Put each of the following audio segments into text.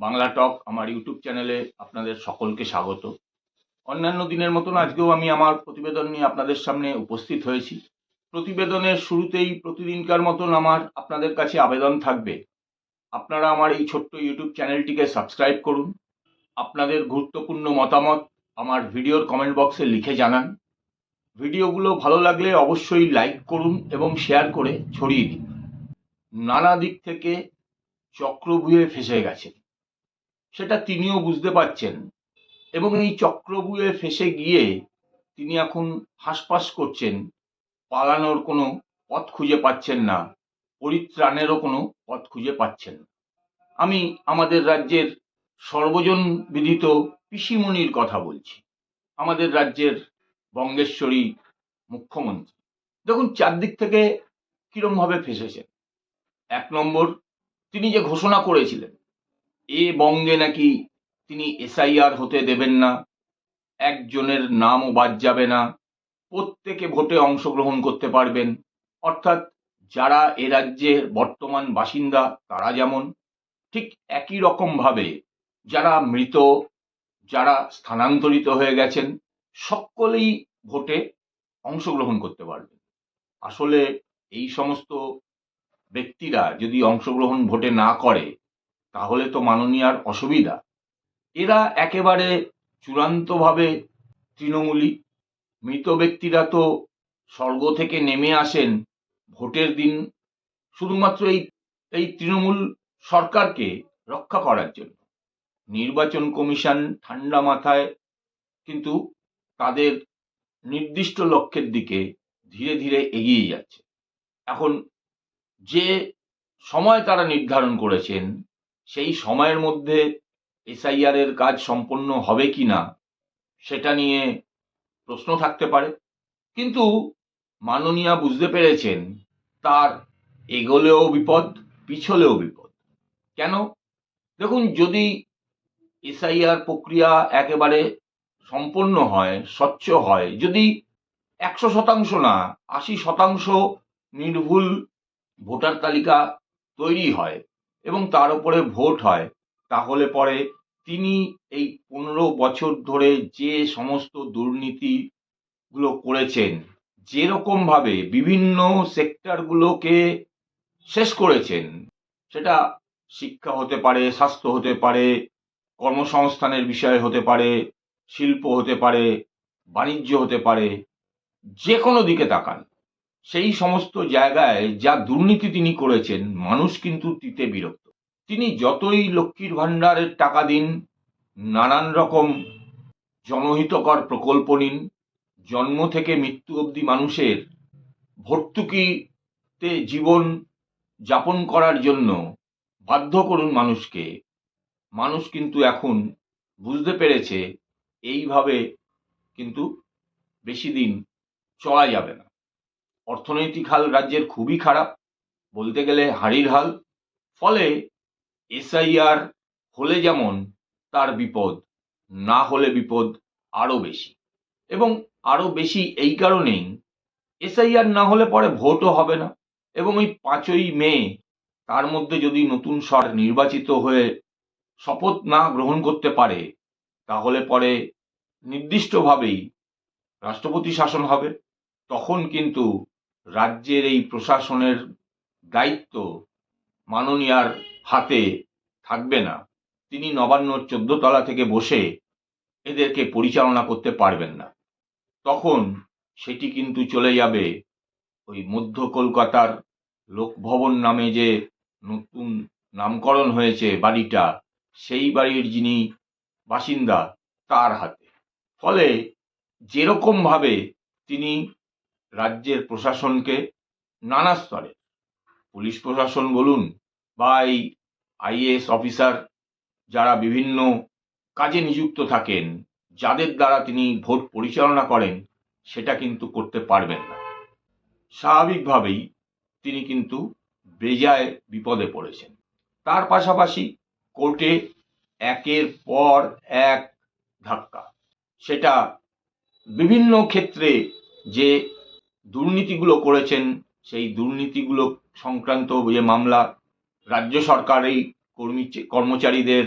বাংলা টক আমার ইউটিউব চ্যানেলে আপনাদের সকলকে স্বাগত। অন্যান্য দিনের মতন আজকেও আমি আমার প্রতিবেদন নিয়ে আপনাদের সামনে উপস্থিত হয়েছি। প্রতিবেদনের শুরুতেই প্রতিদিনকার মতন আমার আপনাদের কাছে আবেদন থাকবে, আপনারা আমার এই ছোট্ট ইউটিউব চ্যানেলটিকে সাবস্ক্রাইব করুন। আপনাদের গুরুত্বপূর্ণ মতামত আমার ভিডিওর কমেন্ট বক্সে লিখে জানান। ভিডিওগুলো ভালো লাগলে অবশ্যই লাইক করুন এবং শেয়ার করে ছড়িয়ে দিন। নানা দিক থেকে চক্রব্যূহে ফেঁসে গেছেন, সেটা তিনিও বুঝতে পারছেন এবং এই চক্রব্যূহে ফেঁসে গিয়ে তিনি এখন হাঁসফাঁস করছেন, পালানোর কোনো পথ খুঁজে পাচ্ছেন না, পরিত্রাণেরও কোনো পথ খুঁজে পাচ্ছেন না। আমি আমাদের রাজ্যের সর্বজন বিদিত পিসিমণির কথা বলছি, আমাদের রাজ্যের বঙ্গেশ্বরী মুখ্যমন্ত্রী। দেখুন চারদিক থেকে কিরমভাবে ফেঁসেছেন। এক নম্বর, তিনি যে ঘোষণা করেছিলেন এ বঙ্গে নাকি তিনি এসআইআর হতে দেবেন না, একজনের নামও বাদ যাবে না, প্রত্যেকে ভোটে অংশগ্রহণ করতে পারবেন। অর্থাৎ যারা এ রাজ্যের বর্তমান বাসিন্দা তারা যেমন, ঠিক একই রকমভাবে যারা মৃত, যারা স্থানান্তরিত হয়ে গেছেন, সকলেই ভোটে অংশগ্রহণ করতে পারবেন। আসলে এই সমস্ত ব্যক্তিরা যদি অংশগ্রহণ ভোটে না করে তাহলে তো মাননীয়ার অসুবিধা। এরা একেবারে চূড়ান্তভাবে তৃণমূলী। মৃত ব্যক্তিরা তো স্বর্গ থেকে নেমে আসেন ভোটের দিন শুধুমাত্র এই তৃণমূল সরকারকে রক্ষা করার জন্য। নির্বাচন কমিশন ঠান্ডা মাথায় কিন্তু তাদের নির্দিষ্ট লক্ষ্যের দিকে ধীরে ধীরে এগিয়ে যাচ্ছে। এখন যে সময় তারা নির্ধারণ করেছেন সেই সময়ের মধ্যে এসআইআর এর কাজ সম্পন্ন হবে কিনা সেটা নিয়ে প্রশ্ন থাকতে পারে, কিন্তু মাননীয়া বুঝতে পেরেছেন তার এগোলেও বিপদ, পিছলেও বিপদ। কেন? দেখুন, যদি এসআইআর প্রক্রিয়া একেবারে সম্পন্ন হয়, স্বচ্ছ হয়, যদি 100% না 80% নির্ভুল ভোটার তালিকা তৈরি হয় এবং তার উপরে ভোট হয়, তাহলে পরে তিনি এই 15 বছর ধরে যে সমস্ত দুর্নীতিগুলো করেছেন, যেরকম ভাবে বিভিন্ন সেক্টরগুলোকে শেষ করেছেন, সেটা শিক্ষা হতে পারে, স্বাস্থ্য হতে পারে, কর্মসংস্থানের বিষয় হতে পারে, শিল্প হতে পারে, বাণিজ্য হতে পারে, যে কোনো দিকে তাকান সেই সমস্ত জায়গায় যা দুর্নীতি তিনি করেছেন, মানুষ কিন্তু তিতে বিরক্ত। তিনি যতই লক্ষ্মীর ভাণ্ডারের টাকা দিন, নানান রকম জনহিতকর প্রকল্প নিন, জন্ম থেকে মৃত্যু অবধি মানুষের ভর্তুকিতে জীবন যাপন করার জন্য বাধ্য করুন মানুষকে, মানুষ কিন্তু এখন বুঝতে পেরেছে এইভাবে কিন্তু বেশি দিন চলা যাবে না। অর্থনৈতিক হাল রাজ্যের খুবই খারাপ, বলতে গেলে হাড়ির হাল। ফলে এসআইআর হলে যেমন তার বিপদ, না হলে বিপদ আরও বেশি। এবং আরও বেশি এই কারণেই, এসআইআর না হলে পরে ভোটও হবে না এবং ওই 5ই মে তার মধ্যে যদি নতুন সরকার নির্বাচিত হয়ে শপথ না গ্রহণ করতে পারে তাহলে পরে নির্দিষ্টভাবেই রাষ্ট্রপতি শাসন হবে। তখন কিন্তু রাজ্যের এই প্রশাসনের দায়িত্ব মাননীয়ার হাতে থাকবে না। তিনি নবান্নর 14 তলা থেকে বসে এদেরকে পরিচালনা করতে পারবেন না। তখন সেটি কিন্তু চলে যাবে ওই মধ্য কলকাতার লোকভবন নামে যে নতুন নামকরণ হয়েছে বাড়িটা, সেই বাড়ির যিনি বাসিন্দা তার হাতে। ফলে যেরকম ভাবে তিনি রাজ্যের প্রশাসনকে নানা স্তরে, পুলিশ প্রশাসন বলুন বা এই আইএএস অফিসার যারা বিভিন্ন কাজে নিযুক্ত থাকেন, যাদের দ্বারা তিনি ভোট পরিচালনা করেন, সেটা কিন্তু করতে পারবেন না। স্বাভাবিকভাবেই তিনি কিন্তু বেজায় বিপদে পড়েছেন। তার পাশাপাশি কোর্টে একের পর এক ধাক্কা, সেটা বিভিন্ন ক্ষেত্রে যে দুর্নীতিগুলো করেছেন সেই দুর্নীতিগুলো সংক্রান্ত যে মামলা, রাজ্য সরকারি কর্মচারীদের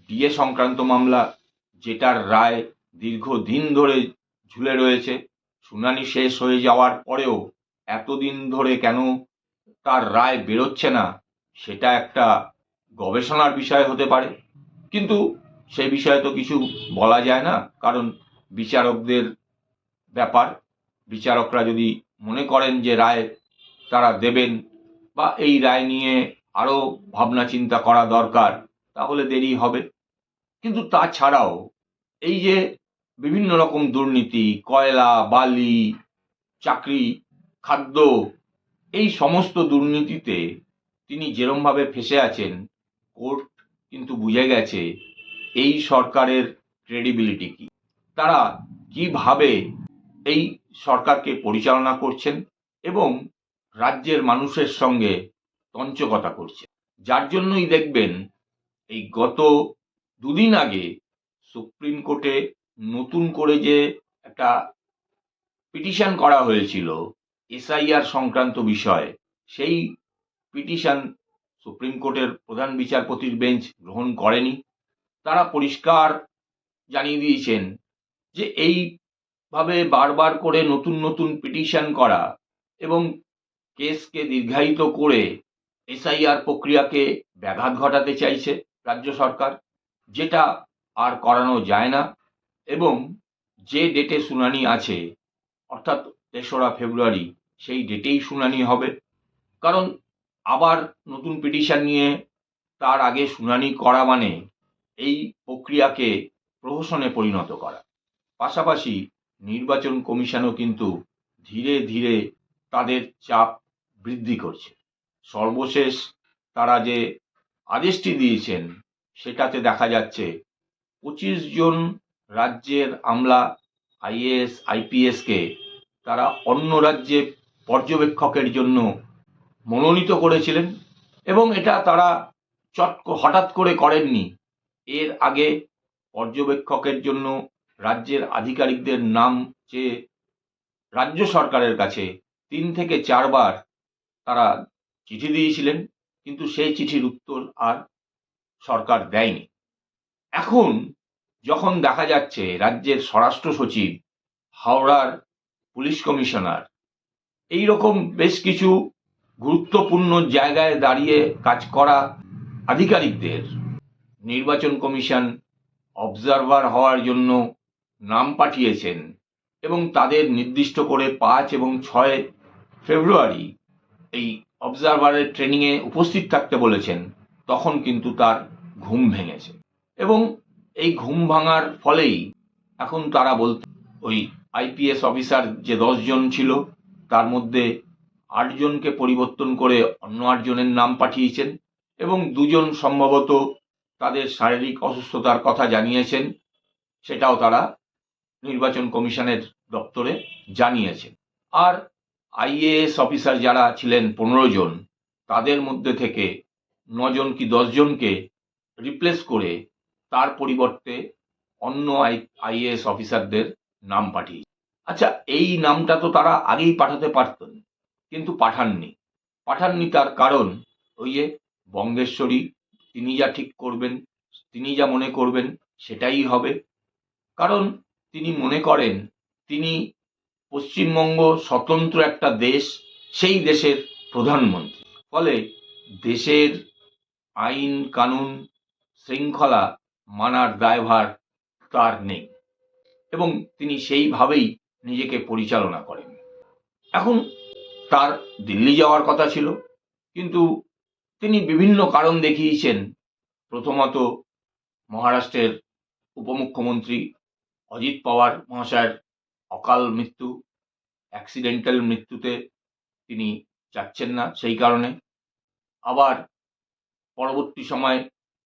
ডিএ সংক্রান্ত মামলা, যেটার রায় দীর্ঘদিন ধরে ঝুলে রয়েছে, শুনানি শেষ হয়ে যাওয়ার পরেও এতদিন ধরে কেন তার রায় বেরোচ্ছে না, সেটা একটা গবেষণার বিষয় হতে পারে। কিন্তু সে বিষয়ে তো কিছু বলা যায় না, কারণ বিচারকদের ব্যাপার। বিচারকরা যদি মনে করেন যে রায় তারা দেবেন বা এই রায় নিয়ে আরও ভাবনা চিন্তা করা দরকার, তাহলে দেরি হবে। কিন্তু তাছাড়াও এই যে বিভিন্ন রকম দুর্নীতি, কয়লা, বালি, চাকরি, খাদ্য, এই সমস্ত দুর্নীতিতে তিনি যেরমভাবে ফেঁসে আছেন, কোর্ট কিন্তু বুঝে গেছে এই সরকারের ক্রেডিবিলিটি কি, তারা কিভাবে এই সরকারকে পরিচালনা করছেন এবং রাজ্যের মানুষের সঙ্গে তঞ্চকতা করছে। যার জন্যই দেখবেন এই গত দুদিন আগে সুপ্রিম কোর্টে নতুন করে যে একটা পিটিশন করা হয়েছিল এসআইআর সংক্রান্ত বিষয়ে, সেই পিটিশন সুপ্রিম কোর্টের প্রধান বিচারপতির বেঞ্চ গ্রহণ করেনি। তারা পরিষ্কার জানিয়ে দিয়েছেন যে এইভাবে বারবার করে নতুন নতুন পিটিশন করা এবং কেসকে দীর্ঘায়িত করে এসআইআর প্রক্রিয়াকে ব্যাঘাত ঘটাতে চাইছে রাজ্য সরকার, যেটা আর করানো যায় না। এবং যে ডেটে শুনানি আছে, অর্থাৎ ৩রা ফেব্রুয়ারি, সেই ডেটেই শুনানি হবে। কারণ আবার নতুন পিটিশন নিয়ে তার আগে শুনানি করা মানে এই প্রক্রিয়াকে প্রহসনে পরিণত করা। পাশাপাশি নির্বাচন কমিশনও কিন্তু ধীরে ধীরে তাদের চাপ বৃদ্ধি করছে। সর্বশেষ তারা যে আদেশটি দিয়েছেন, সেটাতে দেখা যাচ্ছে ২৫ জন রাজ্যের আমলা, আইএএস, আইপিএসকে তারা অন্য রাজ্যে পর্যবেক্ষকের জন্য মনোনীত করেছিলেন। এবং এটা তারা হঠাৎ করে করেননি। এর আগে পর্যবেক্ষকের জন্য রাজ্যের আধিকারিকদের নাম চেয়ে রাজ্য সরকারের কাছে ৩ থেকে ৪ বার তারা চিঠি দিয়েছিলেন, কিন্তু সেই চিঠির উত্তর আর সরকার দেয়নি। এখন যখন দেখা যাচ্ছে রাজ্যের স্বরাষ্ট্র সচিব, হাওড়ার পুলিশ কমিশনার, এই রকম বেশ কিছু গুরুত্বপূর্ণ জায়গায় দাঁড়িয়ে কাজ করা আধিকারিকদের নির্বাচন কমিশন অবজারভার হওয়ার জন্য নাম পাঠিয়েছেন এবং তাদের নির্দিষ্ট করে ৫ এবং ৬ ফেব্রুয়ারি এই অবজারভারের ট্রেনিংয়ে উপস্থিত থাকতে বলেছেন, তখন কিন্তু তার ঘুম ভেঙেছে। এবং এই ঘুম ভাঙার ফলেই এখন তারা বলতে, ওই আইপিএস অফিসার যে ১০ জন ছিল, তার মধ্যে ৮ জনকে পরিবর্তন করে অন্য ৮ জনের নাম পাঠিয়েছেন এবং ২ জন সম্ভবত তাদের শারীরিক অসুস্থতার কথা জানিয়েছেন, সেটাও তারা নির্বাচন কমিশনের দপ্তরে জানিয়েছেন। আর আইএএস অফিসার যারা ছিলেন ১৫ জন, তাদের মধ্যে থেকে ৯ জন কি ১০ জনকে রিপ্লেস করে তার পরিবর্তে অন্য আইএএস অফিসারদের নাম পাঠিয়েছে। আচ্ছা, এই নামটা তো তারা আগেই পাঠাতে পারতেন, কিন্তু পাঠাননি। তার কারণ ওই যে বঙ্গেশ্বরী, তিনি যা ঠিক করবেন, তিনি যা মনে করবেন সেটাই হবে। কারণ তিনি মনে করেন তিনি পশ্চিমবঙ্গ স্বতন্ত্র একটা দেশ, সেই দেশের প্রধানমন্ত্রী। ফলে দেশের আইন কানুন শৃঙ্খলা মানার দায়ভার তার নেই এবং তিনি সেইভাবেই নিজেকে পরিচালনা করেন। এখন তার দিল্লি যাওয়ার কথা ছিল, কিন্তু তিনি বিভিন্ন কারণ দেখিয়েছেন। প্রথমত, মহারাষ্ট্রের উপমুখ্যমন্ত্রী অজিত পাওয়ার মহাশয়ের অকাল মৃত্যু, অ্যাক্সিডেন্টাল মৃত্যুতে তিনি যাচ্ছেন না, সেই কারণে। আবার পরবর্তী সময়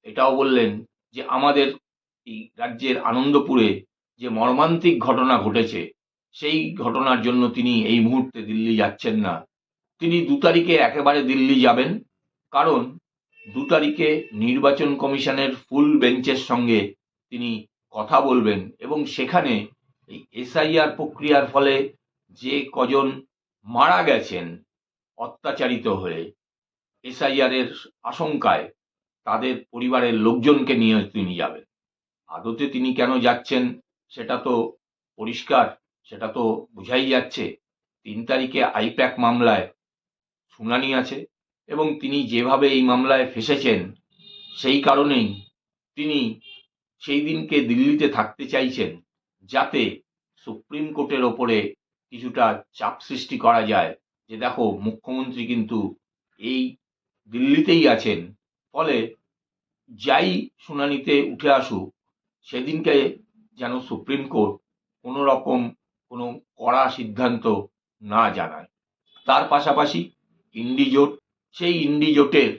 এটাও বললেন যে আমাদের এই রাজ্যের আনন্দপুরে যে মর্মান্তিক ঘটনা ঘটেছে, সেই ঘটনার জন্য তিনি এই মুহূর্তে দিল্লি যাচ্ছেন না। তিনি ২ তারিখে একেবারে দিল্লি যাবেন, কারণ ২ তারিখে নির্বাচন কমিশনের ফুল বেঞ্চের সঙ্গে তিনি কথা বলবেন এবং সেখানে এই এসআইআর প্রক্রিয়ার ফলে যে কজন মারা গেছেন অত্যাচারিত হয়ে এসআইআর এর আশঙ্কায়, তাদের পরিবারের লোকজনকে নিয়ে তিনি যাবেন। আদতে তিনি কেন যাচ্ছেন সেটা তো পরিষ্কার, সেটা তো বোঝাই যাচ্ছে। 3 তারিখে আইপ্যাক মামলায় শুনানি আছে এবং তিনি যেভাবে এই মামলায় ফেঁসেছেন সেই কারণেই তিনি সেই দিনকে দিল্লিতে থাকতে চাইছেন, যাতে সুপ্রিম কোর্টের ওপরে কিছুটা চাপ সৃষ্টি করা যায় যে দেখো মুখ্যমন্ত্রী কিন্তু এই দিল্লিতেই আছেন, ফলে যাই শুনানিতে উঠে আসুক সেদিনকে যেন সুপ্রিম কোর্ট কোনো রকম কোনো কড়া সিদ্ধান্ত না জানায়। তার পাশাপাশি ইন্ডিজোট, সেই ইন্ডিজোটের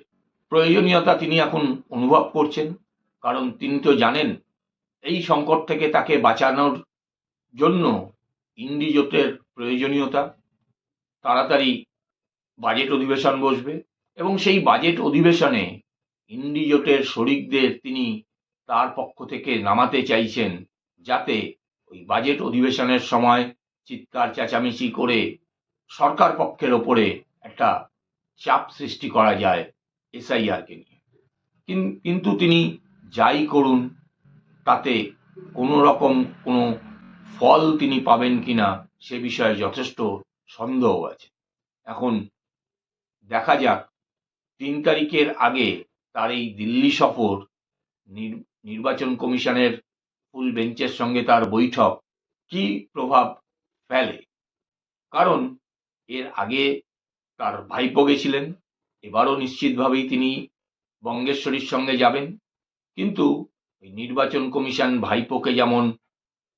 প্রয়োজনীয়তা তিনি এখন অনুভব করছেন, কারণ তিনি তো জানেন এই সংকট থেকে তাকে বাঁচানোর জন্য ইন্ডিজোটের প্রয়োজনীয়তা। তাড়াতাড়ি বাজেট অধিবেশন বসবে এবং সেই বাজেট অধিবেশনে ইন্ডিজোটের শরিকদের তিনি তার পক্ষ থেকে নামাতে চাইছেন, যাতে ওই বাজেট অধিবেশনের সময় চিৎকার চেঁচামেচি করে সরকার পক্ষের ওপরে একটা চাপ সৃষ্টি করা যায় এসআইআরকে নিয়ে। কিন্তু তিনি যাই করুন তাতে কোনো রকম কোনো ফল তিনি পাবেন কিনা সে বিষয়ে যথেষ্ট সন্দেহ আছে। এখন দেখা যাক 3 তারিখের আগে তার এই দিল্লি সফর, নির্বাচন কমিশনের ফুল বেঞ্চের সঙ্গে তার বৈঠক কি প্রভাব ফেলে। কারণ এর আগে তার ভাইপো গেছিলেন, এবারও নিশ্চিতভাবেই তিনি বঙ্গেশ্বরীর সঙ্গে যাবেন। কিন্তু নির্বাচন কমিশন ভাইপোকে যেমন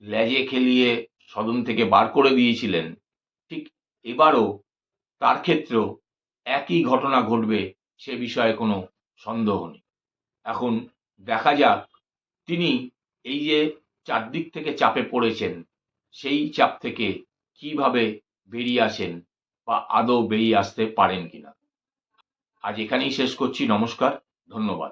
লেজে খেলিয়ে সদন থেকে বার করে দিয়েছিলেন, ঠিক এবারও তার ক্ষেত্রেও একই ঘটনা ঘটবে সে বিষয়ে কোনো সন্দেহ নেই। এখন দেখা যাক তিনি এই যে চারদিক থেকে চাপে পড়েছেন সেই চাপ থেকে কিভাবে বেরিয়ে আসেন বা আদৌ বেরিয়ে আসতে পারেন কিনা। আজ এখানেই শেষ করছি। নমস্কার, ধন্যবাদ।